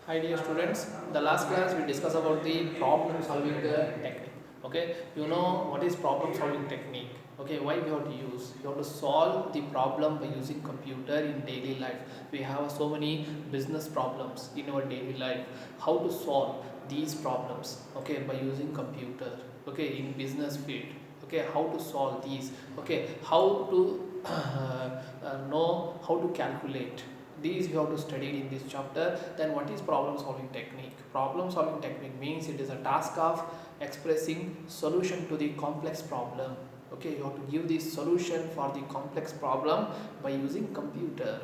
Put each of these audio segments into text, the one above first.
Hi dear students, the last class we discussed about the problem solving technique. Okay, you know what is problem solving technique? Okay, why we have to use? We have to solve the problem by using computer in daily life. We have so many business problems in our daily life. How to solve these problems? Okay, by using computer. Okay, in business field. Okay, how to solve these? Okay, how to know how to calculate these you have to study in this chapter. Then what is problem solving technique? Problem solving technique means it is a task of expressing solution to the complex problem. Okay, you have to give the solution for the complex problem by using computer.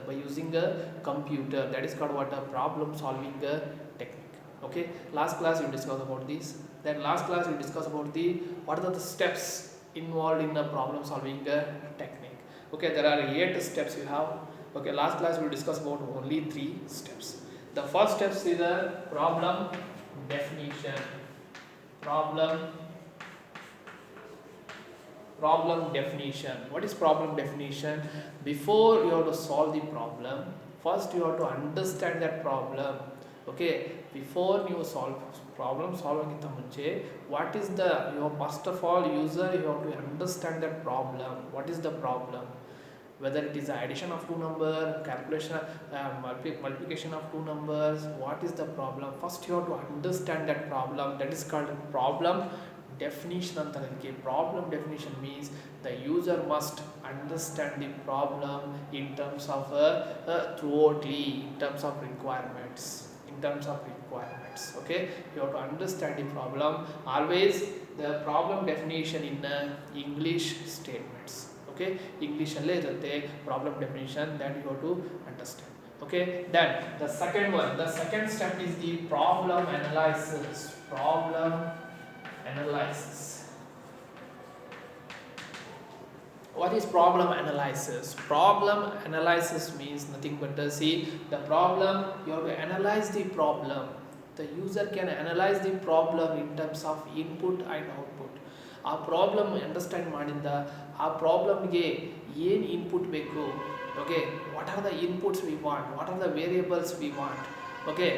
That is called what? A problem solving technique. Okay, last class we discussed about this. Then last class we discussed about the what are the steps involved in a problem solving technique. Okay, there are 8 steps you have. Okay, last class we discussed about only 3 steps. The first step is the problem definition. Problem problem definition. What is problem definition? Before you have to solve the problem, first you have to understand that problem. Okay, before you solve problem solving it munche, what is the your first of all user you have to understand that problem. What is the problem? Whether it is addition of two numbers, calculation, multiplication of two numbers, what is the problem? First you have to understand that problem. That is called problem definition ಅಂತ ಅದಕ್ಕೆ. Problem definition means the user must understand the problem in terms of thoroughly, in terms of requirements, okay. You have to understand the problem. Always the problem definition in English statements. Okay, English alle irutte problem definition, that you have to understand. Okay, then the second step is the problem analysis. What is problem analysis? Problem analysis means nothing but see the problem. You have to analyze the problem. The user can analyze the problem in terms of input and output. ಆ problem understand ಮಾಡಿಂದ ಆ ಪ್ರಾಬ್ಲಮ್ಗೆ ಏನು input ಬೇಕು. Okay, what are the inputs we want, what are the variables we want. Okay,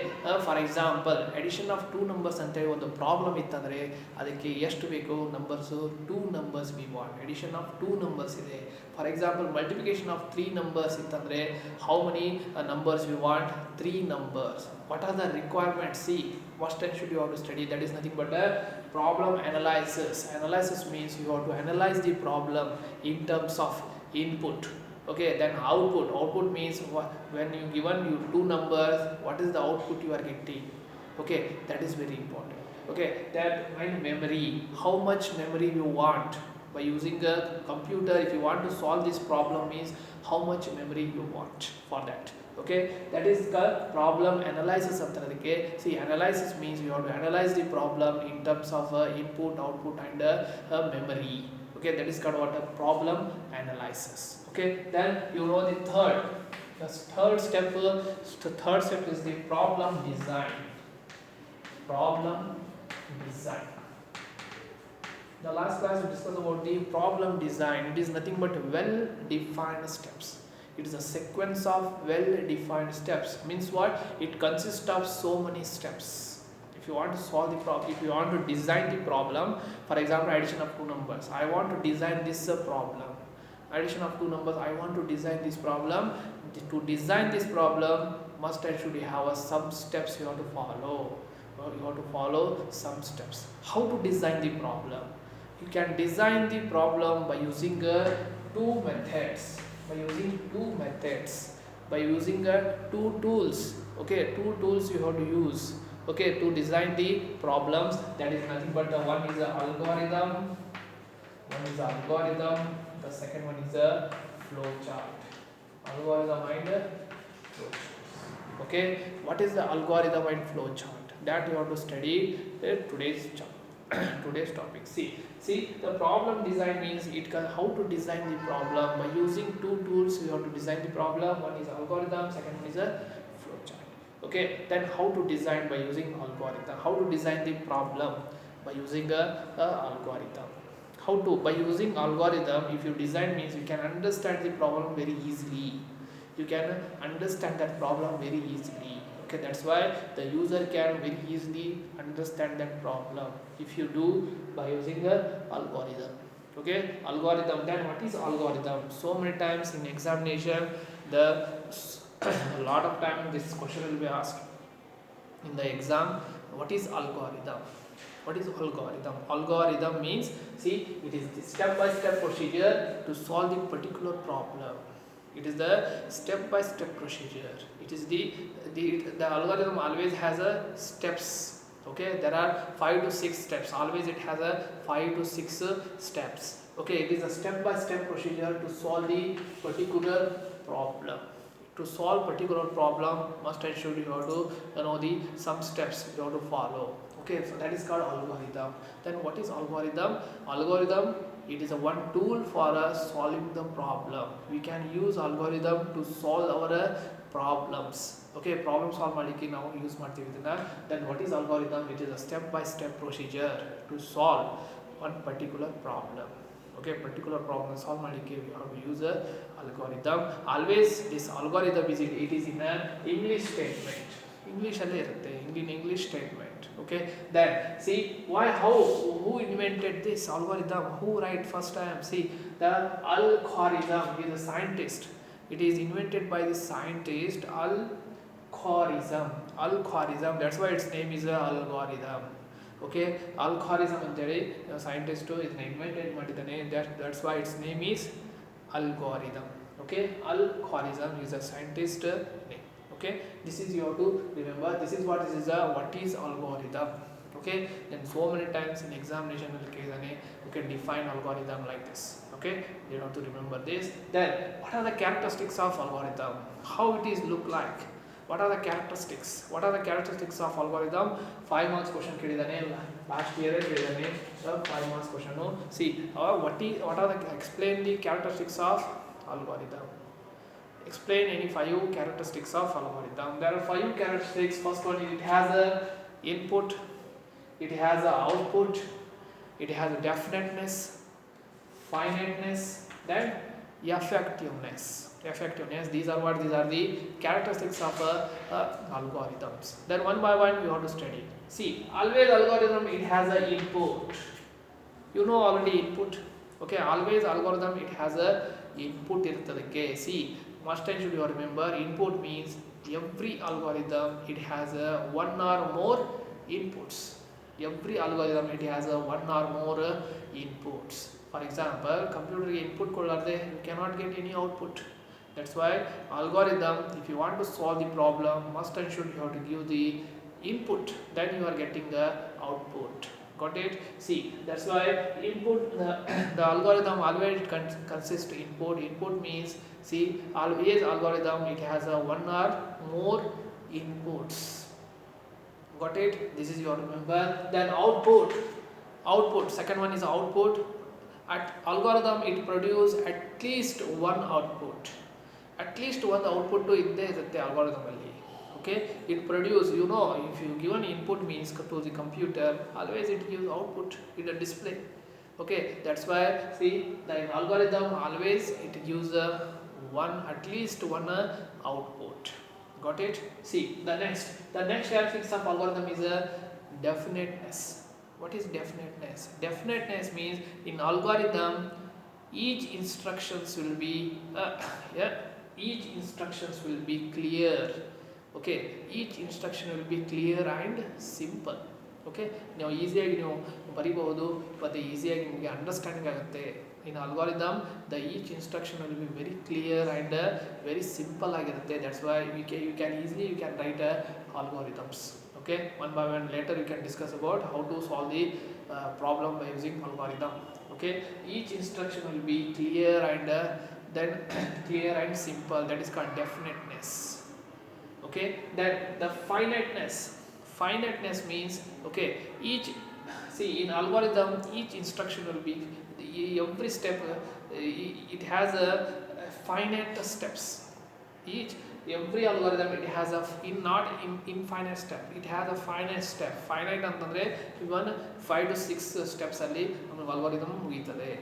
for example addition of 2 numbers ಅಂತೇಳಿ ಒಂದು problem ಇತ್ತಂದರೆ ಅದಕ್ಕೆ ಎಷ್ಟು ಬೇಕು numbers? 2 numbers we want. Addition of 2 numbers ಇದೆ. For example multiplication of 3 numbers ಇತ್ತಂದರೆ how many numbers we want? 3 numbers. What are the requirements? See, first time should you have to study. That is nothing but a problem analysis. Analysis means you have to analyze the problem in terms of input. Okay, then output means when you given you 2 numbers, what is the output you are getting? Okay, that is very important. Okay, then when memory, how much memory you want by using a computer. If you want to solve this problem means how much memory you want for that. Okay, that is the problem analysis of the. See, analysis means you have to analyze the problem in terms of input, output and memory. Okay, that is called what? A problem analysis. Okay, then you know the third step is the problem design. The last class we discussed about the problem design. It is nothing but well defined steps. It is a sequence of well defined steps. Means what? It consists of so many steps. If you want to solve the problem, if you want to design the problem, for example addition of 2 numbers, I want to design this problem. Addition of 2 numbers, I want to design this problem. To design this problem, must and should have some steps you have to follow. You have to follow some steps. How to design the problem? You can design the problem by using two methods. By using two tools. Okay, 2 tools you have to use. Okay, to design the problems. That is nothing but one is a algorithm. The second one is a flow chart. Algorithm and flow chart. Okay, what is the algorithm and flow chart? That you have to study today's topic. See, the problem design means how to design the problem by using 2 tools. You have to design the problem. One is algorithm, second one is a flow chart. Okay, then how to design by using algorithm? How to design the problem by using a algorithm? By using algorithm, if you design means you can understand the problem very easily. Okay, that's why the user can very easily understand that problem if you do by using a algorithm. Okay, algorithm. Then what is algorithm? So many times in examination, the a lot of time this question will be asked in the exam. What is algorithm? What is algorithm? Algorithm means, see, it is the step by step procedure to solve the particular problem. It is the step by step procedure. It is the algorithm always has a steps. Okay, there are 5 to 6 steps. Always it has a 5 to 6 steps. Okay, it is a step by step procedure to solve the particular problem. To solve particular problem, must and should you have to know the some steps you have to follow. Okay, so that is called algorithm. Then what is algorithm? Algorithm, it is a one tool for us solving the problem. We can use algorithm to solve our problems. Okay, problem solve ಮಾಡಲಿಕ್ಕೆ ನಾವು use ಮಾಡ್ತೀವಿ ಇದನ್ನ. Then what is algorithm? It is a step by step procedure to solve one particular problem. Okay, particular problem solve ಮಾಡಲಿಕ್ಕೆ we have to use a algorithm. Always this algorithm it is in an English statement. English ಅಲ್ಲೇ ಇರುತ್ತೆ, in English statement. Okay, then see why, how, who invented this algorithm? Who write first time? See, the Al-Khwarizm is a scientist. It is invented by the scientist Al-Khwarizm. Al-Khwarizm, that's why its name is a algorithm. Okay, Al-Khwarizm ಅಂತೇಳಿ scientist ಇದನ್ನ invented ಮಾಡಿದ್ದಾನೆ. That's why its name is algorithm. Okay, Al-Khwarizm is a scientist name. Okay, this is you have to remember. This is what is a what is algorithm. Okay, then so many times in examination you can define algorithm like this. Okay, you have to remember this. Then what are the characteristics of algorithm? How it is look like? What are the characteristics? What are the characteristics of algorithm? 5 marks question ಕೇಳಿದಾನೆ, last year ಕೇಳಿದಾನೆ. 5 marks question. See, what are the explain the characteristics of algorithm. Explain any 5 characteristics of algorithm. There are 5 characteristics. First one, it has a input, it has a output, it has a definiteness, finiteness, then effectiveness. These are the characteristics of algorithms. Then one by one we have to study. See, always algorithm it has a input. You know already input. Okay, always algorithm it has a input irtadake. See, must and should you remember, input means every algorithm it has a one or more inputs. Every algorithm it has a one or more inputs. For example, computer input kolarde you cannot get any output. That's why algorithm, if you want to solve the problem, must and should you have to give the input, then you are getting the output. Got it? See, that's why input, the algorithm always consists input. Input means, see, always algorithm it has a one or more inputs. Got it? This is your remember. Then output, second one is output. At algorithm it produce at least one output. At least one output to idde irutte algorithm alli. Okay, it produce, you know, if you give an input means to the computer, always it gives output in a display. Okay, that's why see the algorithm always it gives at least one output. Got it? See, the next characteristic of algorithm is a definiteness. What is definiteness? Definiteness means in algorithm each instructions will be each instructions will be clear. Okay, each instruction will be clear and simple. Okay, ನೀವು ಈಸಿಯಾಗಿ ನೀವು ಬರಿಬಹುದು ಮತ್ತು ಈಸಿಯಾಗಿ ನಿಮಗೆ understanding ಆಗುತ್ತೆ. In algorithm the each instruction will be very clear and very simple ಆಗಿರುತ್ತೆ. That's why you can easily write algorithms. Okay, one by one later you can discuss about how to solve the problem by using algorithm. Okay, each instruction will be clear and then clear and simple. That is called definiteness. Okay, then the finiteness means, okay, in algorithm each instruction will be every step it has a finite steps. Every algorithm it has not infinite step, it has a finite step. Finite ಅಂತಂದ್ರೆ even 5 to 6 steps ಅಲ್ಲಿ ನಮ್ಮ algorithm ಮುಗಿಯುತ್ತದೆ.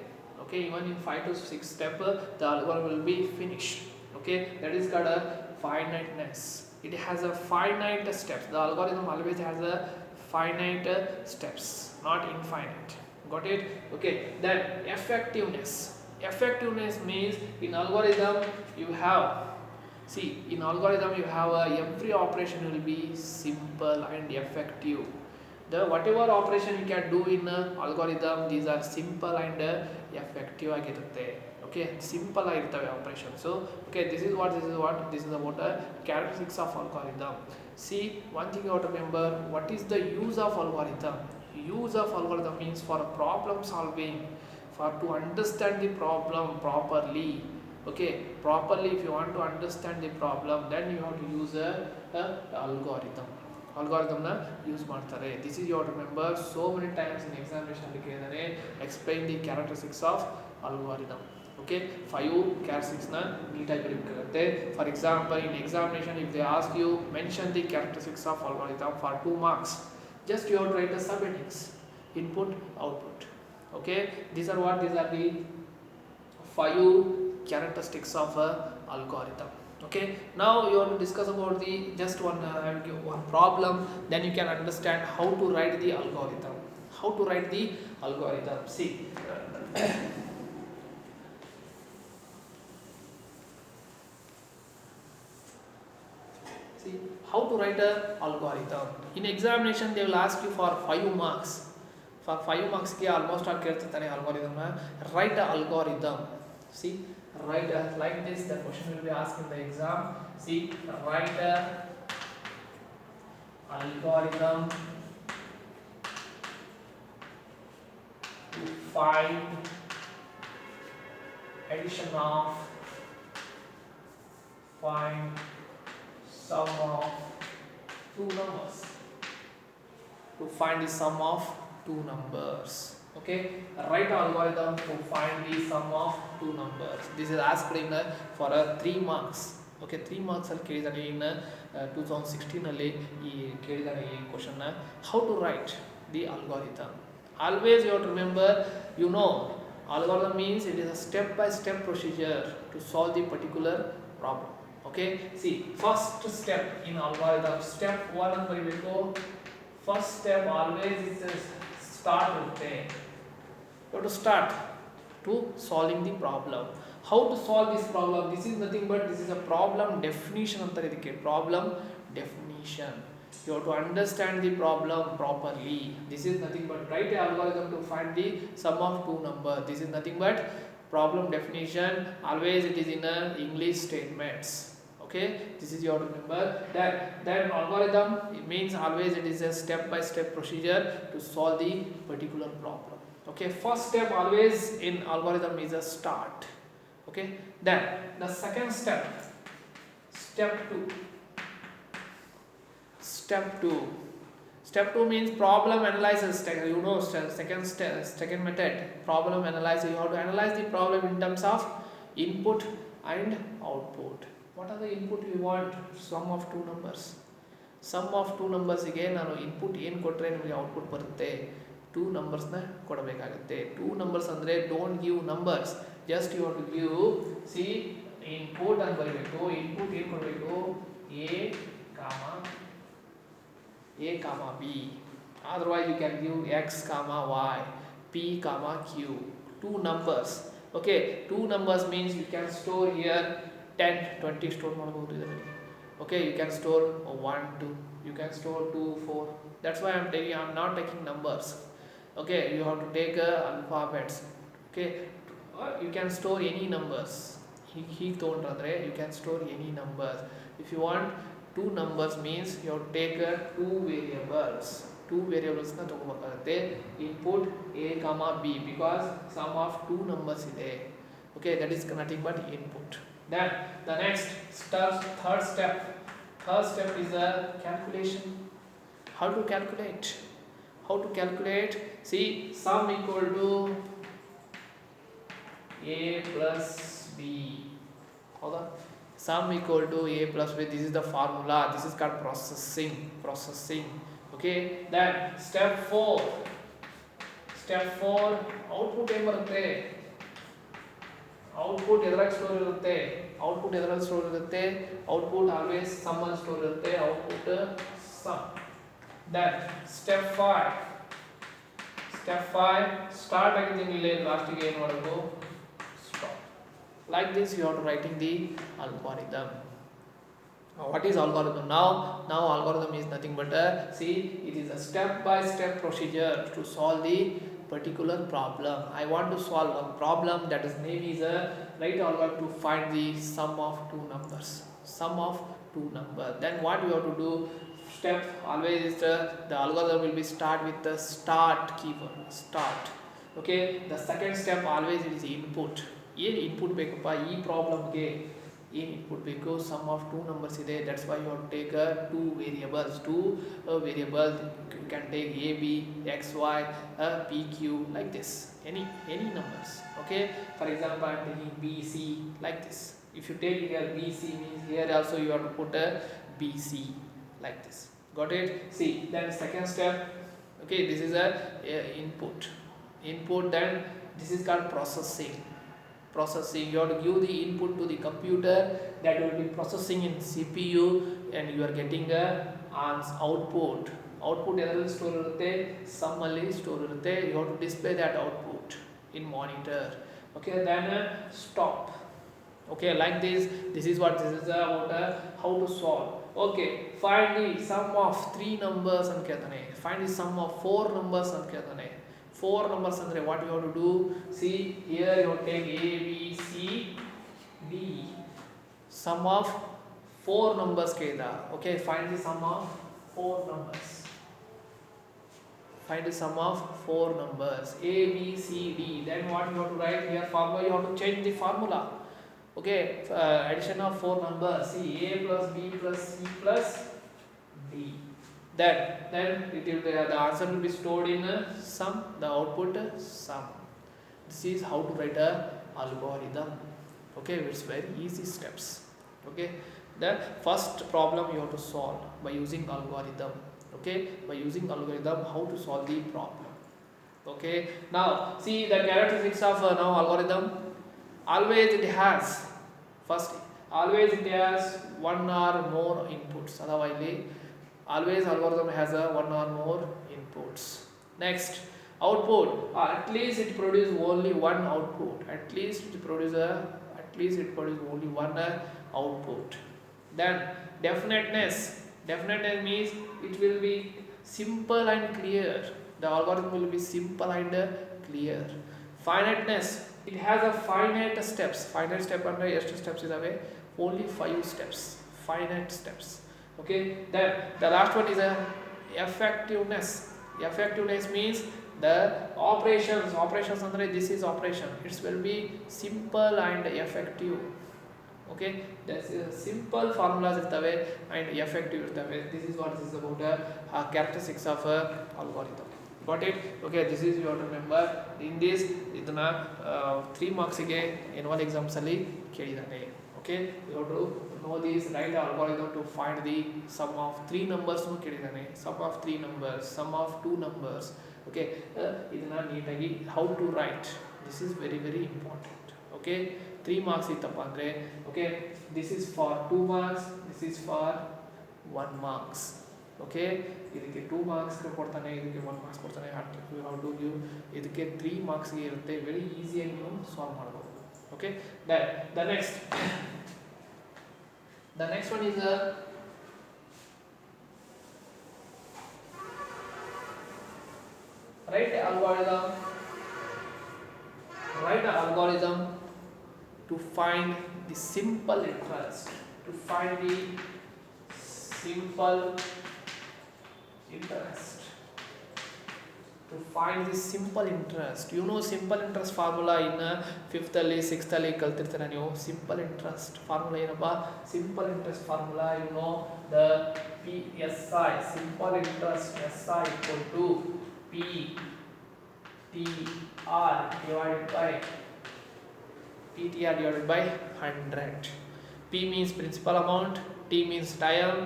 Okay, even in 5 to 6 step the algorithm will be finished. Okay, that is called a finiteness. it has a finite steps. The algorithm always has a finite steps, not infinite. Got it? Okay. Then effectiveness means in algorithm you have, see, in algorithm you have every operation will be simple and effective. The whatever operation you can do in algorithm, these are simple and effective ಆಗಿರುತ್ತೆ. Okay, simple ಆಗಿರ್ತವೆ operation. So okay, this is about characteristics of algorithm. See, one thing you have to remember, what is the use of algorithm? Use of algorithm means for problem solving, for to understand the problem properly. Okay, properly if you want to understand the problem, then you have to use a algorithm na use ಮಾಡ್ತಾರೆ. This is you have to remember, so many times in examination ಅಲ್ಲಿ ಕೇಳಿದಾರೆ, explain the characteristics of algorithm. Okay, 5 characteristics na ನೀಟಾಗಿ ಬರೀಬೇಕಾಗುತ್ತೆ. For example, in examination if they ask you mention the characteristics of algorithm for 2 marks, just you have to write the subheadings: input, output. Okay, these are the 5 characteristics of algorithm. Okay, now you want to discuss about the just one I will give one problem, then you can understand how to write the algorithm. See, how to write a algorithm. In examination they will ask you for 5 marks. For 5 marks ಗೆ almost all ಕೇಳ್ತಿರ್ತಾನೆ algorithm na write a algorithm. See, write like this, the question will be asked in the exam. See, write a algorithm to find addition of, find sum of 2 numbers, to find the sum of 2 numbers. Okay, write algorithm to find the sum of 2 numbers. This is asked in for 3 marks. Okay, 3 marks ಅಲ್ಲಿ ಕೇಳಿದಾನೆ in 2016 ಅಲ್ಲಿ ಈ ಕೇಳಿದಾನೆ ಈ question ನ. How to write the algorithm? Always you have to remember, you know, algorithm means it is a step by step procedure to solve the particular problem. Okay, see, first step in algorithm, step 1 ಅಂತ ಬರೀಬೇಕು. First step always is start ಇರುತ್ತೆ. You have to start to solving the problem. How to solve this problem? This is nothing but this is a problem definition ಅಂತಾರೆ ಇದಕ್ಕೆ. Problem definition. You have to understand the problem properly. This is nothing but write an algorithm to find the sum of 2 numbers. This is nothing but problem definition. Always it is in English statements. Okay, this is you have to remember that. Then algorithm, it means always it is a step by step procedure to solve the particular problem. Okay, first step always in algorithm is a start. Okay, then the second step, step 2 means problem analysis. You know, second method, problem analysis. You have to analyze the problem in terms of input and output. What are the input we want? Sum of 2 numbers. Sum of 2 numbers ಗೆ ನಾನು input ಏನು ಕೊಟ್ಟರೆ ನಿಮಗೆ output ಬರುತ್ತೆ, 2 numbers ನ ಕೊಡಬೇಕಾಗುತ್ತೆ. 2 numbers ಅಂದ್ರೆ don't give numbers, just you have to give, see, input ಅಂತ ಬರೀಬೇಕು. input ಏನು ಕೊಡಬೇಕು? a comma b. Otherwise you can give x comma y, p comma q. 2 numbers. Okay, 2 numbers means you can store here 10, 20 store ಮಾಡಬಹುದು ಇದರಲ್ಲಿ. Okay, you can store 1, 2, you can store 2, 4. That's why I'm not taking numbers. Okay, you have to take alphabets. Okay, you can store any numbers. He told andre you can store any numbers. If you want 2 numbers means you have to take 2 variables. 2 variables na ತಗೋಬೇಕಾಗುತ್ತೆ. Input a comma b because sum of 2 numbers ಇದೆ. Okay, that is nothing but input. Then the next third step is a calculation. How to calculate? See, sum equal to a plus b. ಹೌದಾ? Sum equal to a plus b. This is the formula. This is called processing. Okay, then step 4 output ಏನು ಬರುತ್ತೆ? output ಎದರಾಗ store ಇರುತ್ತೆ? Output ಎದರಲ್ಲಿ store ಇರುತ್ತೆ, output always sum ಅಲ್ಲಿ store ಇರುತ್ತೆ, output sum. Then step 5 start ಆಗಿದ್ದೀನಿ ಇಲ್ಲಿ ಲಾಸ್ಟಿಗೆ ಏನು ಮಾಡಬೇಕು, stop. Like this you are writing the algorithm. What is algorithm now? Now algorithm is nothing but it is a step by step procedure to solve the particular problem. I want to solve one problem, that is name is a right algorithm to find the sum of two numbers. Then what you have to do, step always is the algorithm will be start with the start keyword, start. Okay, the second step always it is input. ಏನು input ಬೇಕಪ್ಪ ಈ ಪ್ರಾಬ್ಲಮ್ಗೆ, ಏನು input ಬೇಕು, sum of two numbers ಇದೆ, that's why you take two variables. You can take A B, X Y, P Q, like this, any numbers. Okay, for example I am taking b c, like this. If you take here b c means here also you have to put a b c, like this. Got it? See, then second step, okay, this is a input. Then this is called processing. You have to give the input to the computer, that will be processing in CPU, and you are getting a output. ಎದರಲ್ಲಿ store ಇರುತ್ತೆ, some ಅಲ್ಲಿ store ಇರುತ್ತೆ. You have to display that output in monitor. Okay, then stop. Okay, like this is what this is about how to solve. Okay, find the sum of 3 numbers ಅಂತ ಕೇಳ್ತಾನೆ, find the sum of 4 numbers ಅಂತ ಕೇಳ್ತಾನೆ. 4 numbers ಅಂದ್ರೆ what you have to do, see here you take a b c d, sum of 4 numbers ಕೇಳಿದ. Okay, find the sum of 4 numbers. Find the sum of 4 numbers a b c d. Then what you have to write here, formula, you have to change the formula. Okay, addition of 4 numbers, see a plus b plus c plus d. Then it will be, the answer will be stored in sum, the output sum. This is how to write a algorithm. Okay, it's very easy steps. Okay, the first problem you have to solve by using algorithm. Okay, by using algorithm, how to solve the problem. Okay, now see the characteristics of now algorithm. Always it has one or more inputs. Otherwise always algorithm has a one or more inputs. Next, output, at least it produces only one output. At least it produces only one output. Then definiteness means it will be simple and clear. The algorithm will be simple and clear. Finiteness, it has a finite steps. Finite step ಅಂದ್ರೆ ಎಷ್ಟು steps ಇದಾವೆ, only 5 steps, finite steps. Okay, then the last one is a effectiveness. Effectiveness means the operations andre this is operation, it will be simple and effective. Okay, that's simple formulas irtave and effective irtave. This is what this is about characteristics of algorithm. Got it? Okay, this is you have to remember. In this idana 3 marks ಗೆ annual exams ಅಲ್ಲಿ ಕೇಳಿದಾನೆ. Okay, you have to know this, write algorithm to find the sum of 3 numbers nu ಕೇಳಿದಾನೆ, sum of 3 numbers, sum of 2 numbers. Okay, ಇದನ್ನ ನೀಟಾಗಿ how to write, this is very very important. Okay, 3 marks ಇತ್ತಪ್ಪ ಅಂದ್ರೆ, okay, this is for 2 marks, this is for 1 marks. Okay, ಇದಕ್ಕೆ 2 marks ಕೊಡ್ತಾನೆ, ಇದಕ್ಕೆ 1 marks ಕೊಡ್ತಾನೆ. how to give ಇದಕ್ಕೆ 3 marks ಗೆ ಇರುತ್ತೆ, very easy ಆಗಿ ನೀವು ಸಾಲ್ವ್ ಮಾಡಬಹುದು. Okay, then the next one is write algorithm to find the simple interest. To find the simple interest. You know simple interest formula in 5th ಅಲ್ಲಿ 6th ಅಲ್ಲಿ ಕಲ್ತಿರ್ತೀರ ನೀವು. simple interest formula ಏನಪ್ಪಾ, simple interest formula, you know the PSI, simple interest SI equal to PTR divided by 100. P means principal amount, T means time,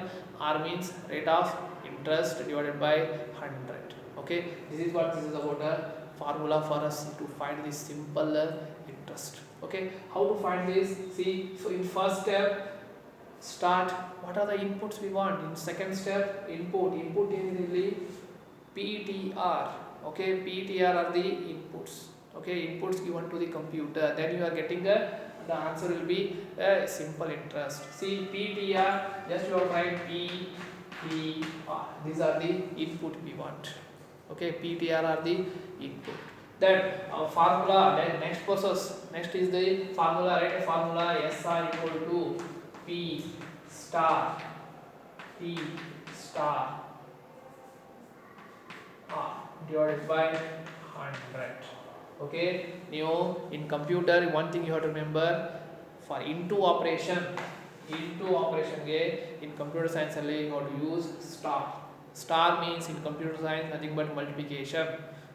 R means rate of interest divided by 100. Okay, this is what this is about, a formula for us to find the simple interest. Okay, how to find this? See, so in first step, start what are the inputs we want. In second step, input really PTR. Okay, PTR are the inputs. Okay, inputs given to the computer. Then you are getting the answer will be a simple interest. See, PTR, just you write PTR. These are the input we want. Okay, PTR are the input. Then formula. Then next process. Next is the formula. Write a formula. SI equal to P star T star R divided by 100. Okay, now in computer one thing you have to remember, for into operation in computer science alli you have to use star means in computer science nothing but multiplication.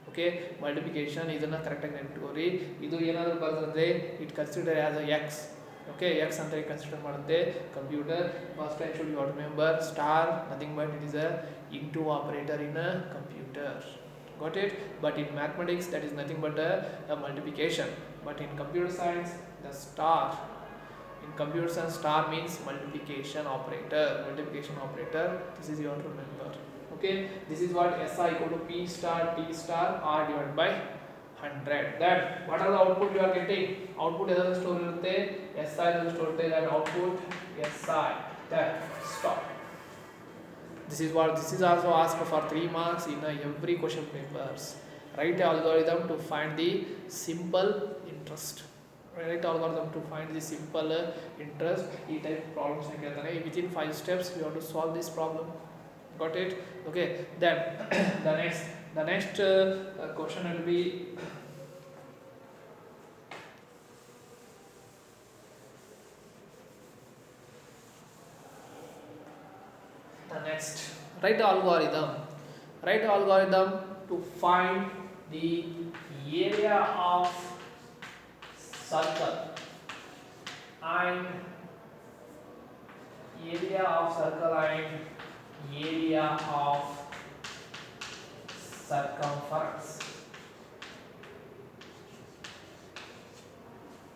Okay, multiplication ಇದನ್ನ correct ಆಗಿ ನೆನಪಿಟ್ಕೋರಿ. ಇದು ಏನಾದರೂ ಬರ್ತಂದ್ರೆ it consider as a x. Okay, x ಅಂತ consider ಮಾಡುತ್ತೆ computer. First time should you have to remember star nothing but it is a into operator in a computer. Got it? But in mathematics that is nothing but a multiplication. But in computer science the star, in computer science star means multiplication operator. This is you have to remember. Okay, this is what SI equal to P star T star R divided by 100. Then what are the output you are getting? Output is the store irutte, SI is the store irutte, that output SI. Then stop. This is also asked for 3 marks in every question papers. Write algorithm to find the simple interest. Write algorithm to find the simple interest. E type problems within 5 steps you have to solve this problem. Got it? Okay, then the next question will be the next. Write algorithm to find the area of circle and area of circumference.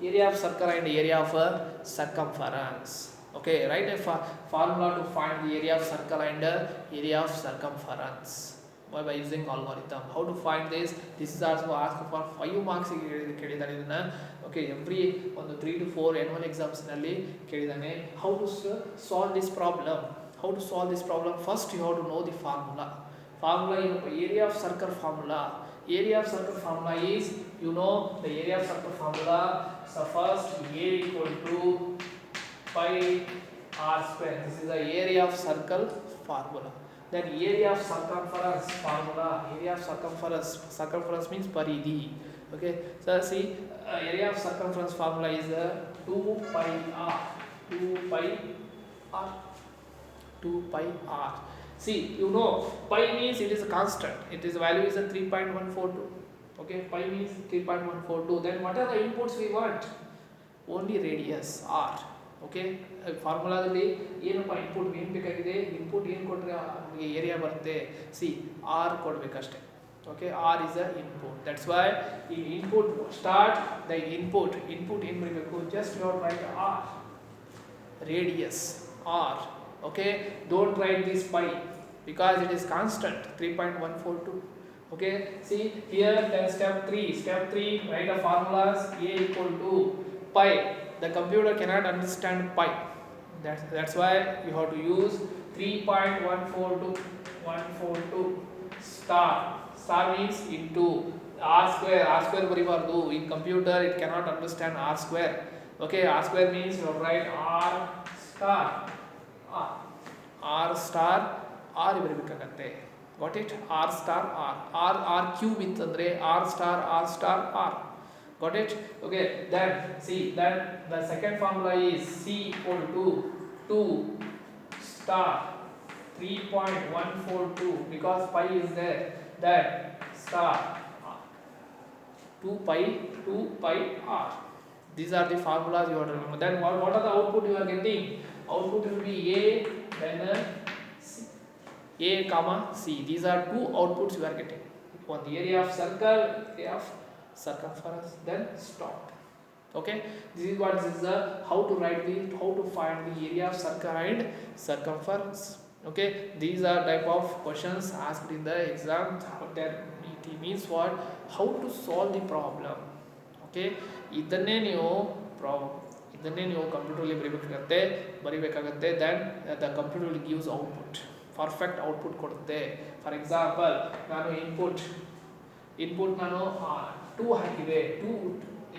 Area of circle and area of circumference. Okay, write a formula to find the area of circle and area of circumference by using algorithm. How to find this? This is also asked for 5 marks ಕೇಳಿದಾನೆ ಇದನ್ನ. Okay, every on the 3 to 4 annual exams ನಲ್ಲಿ ಕೇಳಿದಾನೆ. How to solve this problem? First you have to know the formula in area of circle formula. Area of circle formula is, you know the area of circle formula. So first A equal to pi r square. This is the area of circle formula. Then area of circumference formula. Circumference means paridhi. Okay, so see area of circumference formula is 2 pi r. See, you know pi means it is a constant. Its value is a 3.142. Okay, pi means 3.142. Then what are the inputs we want? Only radius r. Okay, ಫಾರ್ಮುಲಾದಲ್ಲಿ ಏನಪ್ಪ input ಏನು ಬೇಕಾಗಿದೆ, input ಏನು ಕೊಟ್ಟರೆ ನಮಗೆ area ಬರುತ್ತೆ. C R ಕೊಡಬೇಕಷ್ಟೆ. Okay, R is a input. That's why ಈ input start the input ಏನು ಬರಬೇಕು, just you write R, radius R. Okay, don't write this pi because it is constant 3.142. Okay, see here then step 3 write the formulas. A equal to pi. The computer cannot understand pi. That's why you have to use 3.142 star means into r square ಬರಿಬಾರ್ದು. In computer it cannot understand r square. Okay, r square means you write r star r ಬರಬೇಕಾಗುತ್ತೆ. Got it? R star R cube ಇತ್ತಂದ್ರೆ R star R. got it? Okay, then see then the second formula is C equal to 2 star 3.142 because pi is there. That star 2 pi r. These are the formulas you have to remember. Then what are the output you are getting? Output will be A, then A comma C. These are 2 outputs you are getting. On the area of circle, area of circumference, then stop. Okay, this is what is the how to write the how to find the area of circle and circumference. Okay, these are type of questions asked in the exam. That it means what, how to solve the problem. Okay, ಇದನ್ನೇ ನೀವು ಇದನ್ನೇ ನೀವು ಕಂಪ್ಯೂಟರಲ್ಲಿ ಬರಿಬೇಕಾಗತ್ತೆ then the computer will gives output, perfect output ಕೊಡುತ್ತೆ. For example ನಾನು input ನಾನು 2 ಹಾಕಿದೆ, 2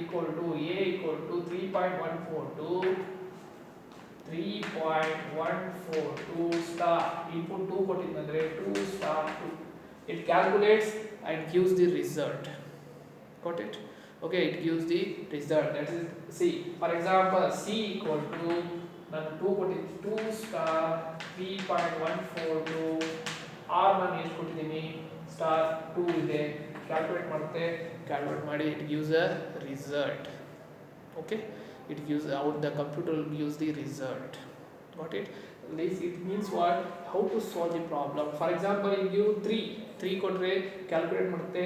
equal to a equal to 3.142 star input 2 ಕೊಟ್ಟಿದ್ದಂದ್ರೆ 2 star 2, it calculates and gives the result. Got it? Okay, it gives the result. That is C. For example, C equal to ನಾನು 2 ಕೊಟ್ಟಿದ್ದೀನಿ, 2 star 3.142 r ನಾನು ಎಷ್ಟು ಕೊಟ್ಟಿದ್ದೀನಿ star 2 ಇದೆ, calculate ಮಾಡುತ್ತೆ, calculate ಮಾಡಿ it gives a result. Okay, it gives out, the computer will gives the result. Got it? This it means what, how to solve the problem. For example, you give 3 ಕೊಟ್ರೆ calculate ಮಾಡುತ್ತೆ,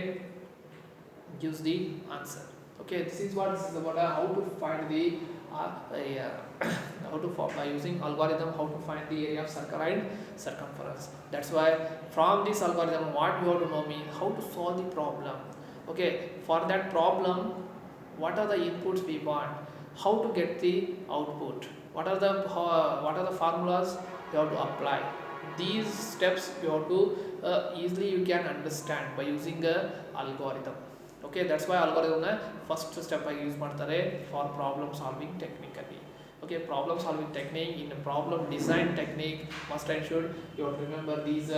gives the answer. Okay, this is what this is about, how to find the how to by using algorithm, how to find the area of circle and circumference. That's why from this algorithm what you have to know means how to solve the problem. Okay, for that problem what are the inputs we want, how to get the output, what are the formulas you have to apply. These steps you have to easily you can understand by using a algorithm. Okay, that's why algorithm na first step I use ಮಾಡ್ತಾರೆ for problem solving technically. Okay, problem solving technique, in a problem design technique must and should you have to remember these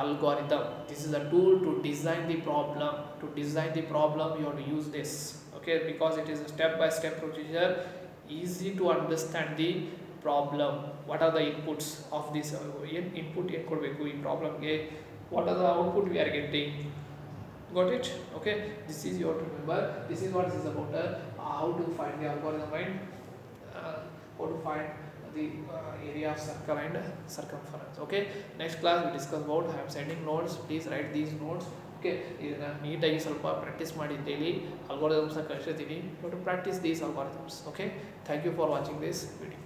algorithm. This is a tool to design the problem. To design the problem you have to use this. Okay, because it is a step by step procedure, easy to understand the problem. What are the inputs of this input ಏನು ಕೊಡಬೇಕು ಈ ಪ್ರಾಬ್ಲಮ್ಗೆ, what are the output we are getting. Got it? Okay, this is you have to remember. This is what this is about, how to find the algorithm and how to find the area of circle and circumference. Okay, next class we discuss about, I am sending notes, please write these notes. Okay, ಇದನ್ನ ನೀಟಾಗಿ ಸ್ವಲ್ಪ practice ಮಾಡಿ daily ಅಲ್ಗೋರಿಥಮ್ಸ್ನ ಕಲಿಸ್ತೀನಿ. You have to practice these algorithms. Okay, thank you for watching this video.